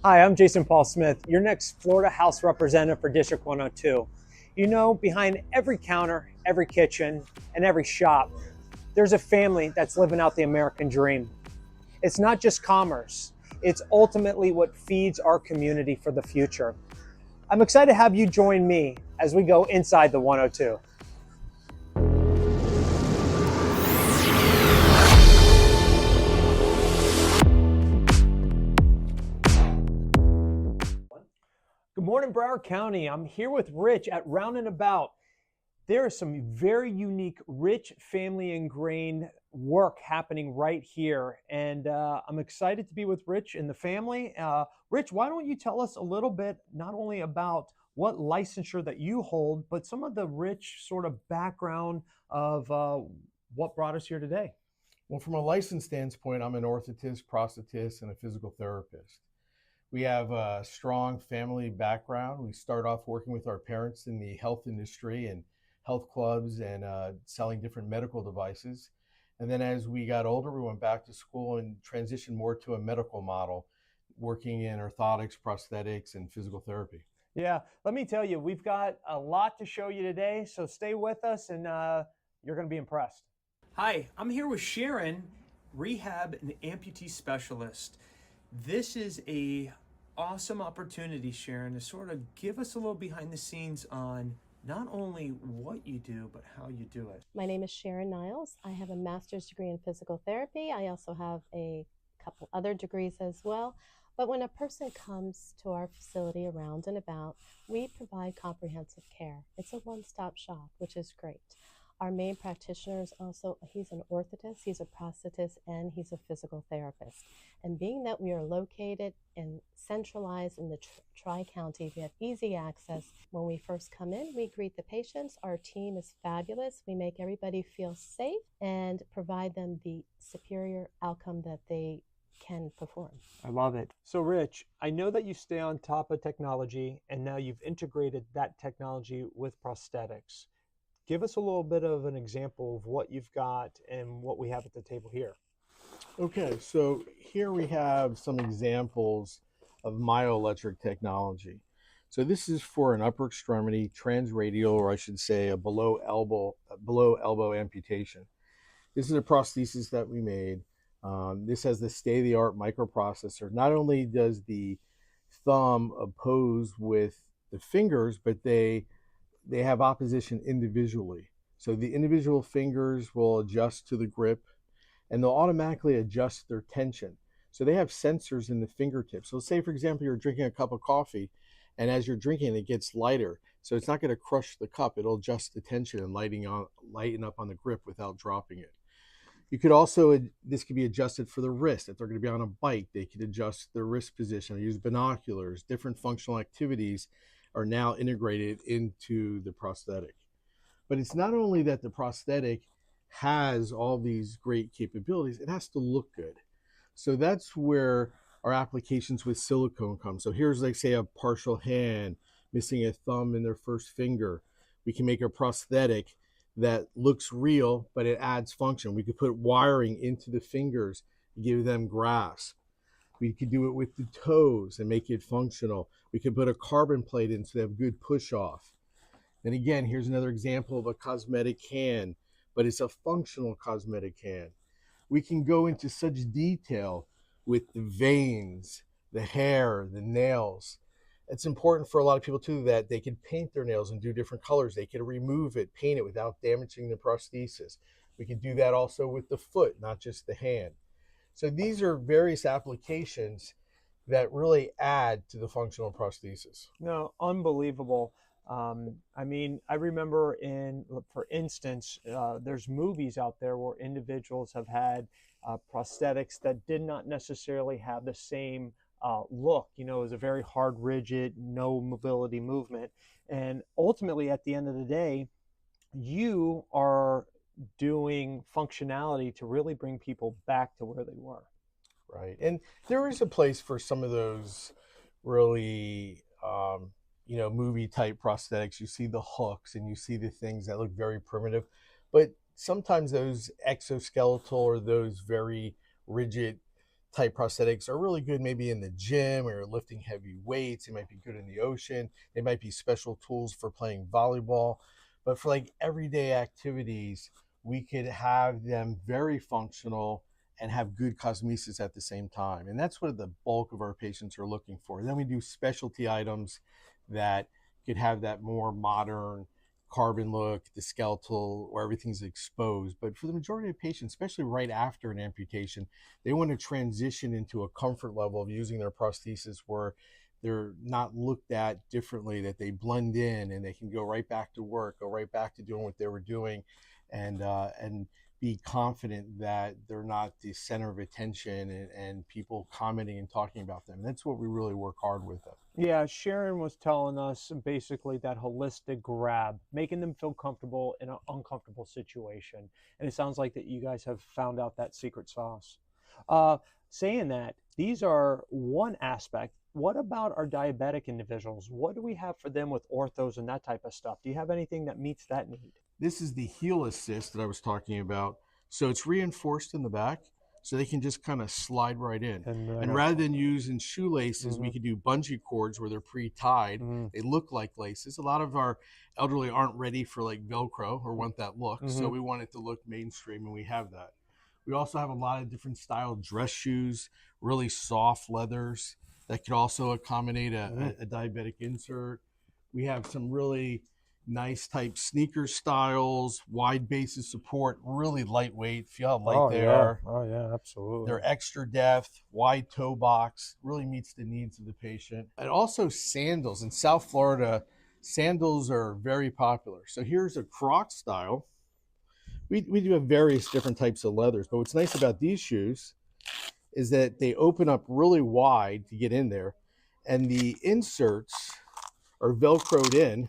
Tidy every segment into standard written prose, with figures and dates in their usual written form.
Hi, I'm Jason Paul Smith, your next Florida House representative for District 102. You know, behind every counter, every kitchen, and every shop, there's a family that's living out the American dream. It's not just commerce, it's ultimately what feeds our community for the future. I'm excited to have you join me as we go inside the 102. Good morning, Broward County. I'm here with Rich at Roundabout. There is some very unique, rich, family ingrained work happening right here. And I'm excited to be with Rich and the family. Rich, why don't you tell us a little bit, not only about what licensure that you hold, but some of the rich sort of background of what brought us here today? Well, from a license standpoint, I'm an orthotist, prosthetist, and a physical therapist. We have a strong family background. We start off working with our parents in the health industry and health clubs and selling different medical devices. And then as we got older, we went back to school and transitioned more to a medical model, working in orthotics, prosthetics, and physical therapy. Yeah, let me tell you, we've got a lot to show you today. So stay with us and you're going to be impressed. Hi, I'm here with Sharon, rehab and amputee specialist. This is a awesome opportunity, Sharon, to sort of give us a little behind the scenes on not only what you do, but how you do it. My name is Sharon Niles. I have a master's degree in physical therapy. I also have a couple other degrees as well. But when a person comes to our facility around and about, we provide comprehensive care. It's a one-stop shop, which is great. Our main practitioner is also, he's an orthotist, he's a prosthetist, and he's a physical therapist. And being that we are located and centralized in the Tri-County, we have easy access. When we first come in, we greet the patients. Our team is fabulous. We make everybody feel safe and provide them the superior outcome that they can perform. I love it. So, Rich, I know that you stay on top of technology, and now you've integrated that technology with prosthetics. Give us a little bit of an example of what you've got and what we have at the table here. Okay, so here we have some examples of myoelectric technology. So this is for an upper extremity transradial, or I should say a below elbow amputation. This is a prosthesis that we made. This has the state-of-the-art microprocessor. Not only does the thumb oppose with the fingers, but they have opposition individually. So the individual fingers will adjust to the grip and they'll automatically adjust their tension. So they have sensors in the fingertips. So say, for example, you're drinking a cup of coffee and as you're drinking it gets lighter. So it's not going to crush the cup. It'll adjust the tension and lighten up on the grip without dropping it. You could also, this could be adjusted for the wrist. If they're going to be on a bike, they could adjust their wrist position or use binoculars. Different functional activities are now integrated into the prosthetic. But it's not only that the prosthetic has all these great capabilities, it has to look good. So that's where our applications with silicone come. So here's, like, say, a partial hand, missing a thumb in their first finger. We can make a prosthetic that looks real, but it adds function. We could put wiring into the fingers, give them grasp. We could do it with the toes and make it functional. We could put a carbon plate in so they have good push off. Then again, here's another example of a cosmetic hand, but it's a functional cosmetic hand. We can go into such detail with the veins, the hair, the nails. It's important for a lot of people too that they can paint their nails and do different colors. They can remove it, paint it without damaging the prosthesis. We can do that also with the foot, not just the hand. So these are various applications that really add to the functional prosthesis. No, unbelievable. I mean, I remember for instance, there's movies out there where individuals have had prosthetics that did not necessarily have the same look. You know, it was a very hard, rigid, no mobility movement. And ultimately, at the end of the day, you are doing functionality to really bring people back to where they were. Right. And there is a place for some of those really, movie type prosthetics. You see the hooks and you see the things that look very primitive, but sometimes those exoskeletal or those very rigid type prosthetics are really good maybe in the gym or lifting heavy weights. They might be good in the ocean. They might be special tools for playing volleyball. But for like everyday activities, we could have them very functional and have good cosmesis at the same time. And that's what the bulk of our patients are looking for. Then we do specialty items that could have that more modern carbon look, the skeletal, where everything's exposed. But for the majority of patients, especially right after an amputation, they want to transition into a comfort level of using their prosthesis where they're not looked at differently, that they blend in and they can go right back to work, go right back to doing what they were doing, and be confident that they're not the center of attention and people commenting and talking about them. And that's what we really work hard with them. Yeah, Sharon was telling us basically that holistic grab, making them feel comfortable in an uncomfortable situation. And it sounds like that you guys have found out that secret sauce. Uh, Saying that, these are one aspect. What about our diabetic individuals? What do we have for them with orthos and that type of stuff? Do you have anything that meets that need? This is the heel assist that I was talking about. So it's reinforced in the back, so they can just kind of slide right in. And rather than using shoelaces, we could do bungee cords where they're pre-tied. They look like laces. A lot of our elderly aren't ready for like Velcro or want that look. So we want it to look mainstream, and we have that. We also have a lot of different style dress shoes, really soft leathers that could also accommodate a diabetic insert. We have some really nice type sneaker styles, wide base of support, really lightweight. Feel how light they are. Oh yeah, absolutely. They're extra depth, wide toe box, really meets the needs of the patient. And also sandals. In South Florida, sandals are very popular. So here's a Croc style. We do have various different types of leathers, but what's nice about these shoes is that they open up really wide to get in there, and the inserts are Velcroed in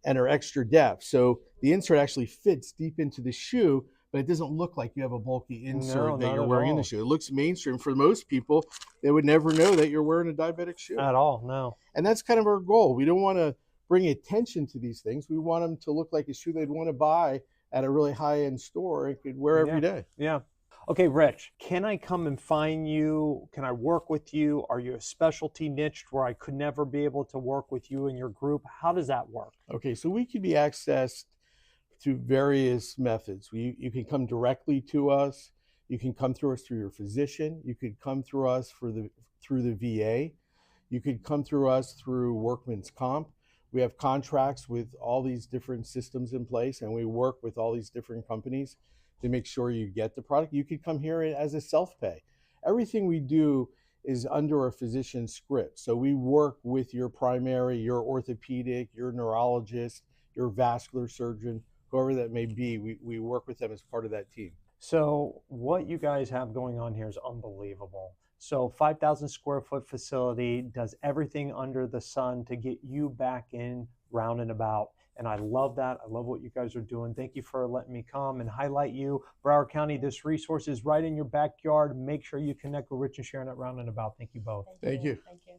and are extra depth. So the insert actually fits deep into the shoe, but it doesn't look like you have a bulky insert that you're wearing in the shoe. It looks mainstream. For most people, they would never know that you're wearing a diabetic shoe. At all, no. And that's kind of our goal. We don't want to bring attention to these things. We want them to look like a shoe they'd want to buy at a really high-end store and could wear every day. Yeah. Okay, Rich, can I come and find you? Can I work with you? Are you a specialty niched where I could never be able to work with you and your group? How does that work? Okay, so we can be accessed through various methods. You can come directly to us. You can come through us through your physician. You could come through us through the VA. You could come through us through workman's comp. We have contracts with all these different systems in place, and we work with all these different companies to make sure you get the product. You could come here as a self-pay. Everything we do is under a physician's script. So we work with your primary, your orthopedic, your neurologist, your vascular surgeon, whoever that may be. We work with them as part of that team. So what you guys have going on here is unbelievable. So 5,000 square foot facility does everything under the sun to get you back in round and about. And I love that. I love what you guys are doing. Thank you for letting me come and highlight you. Broward County, this resource is right in your backyard. Make sure you connect with Rich and Sharon at Round and About. Thank you both. Thank you. Thank you.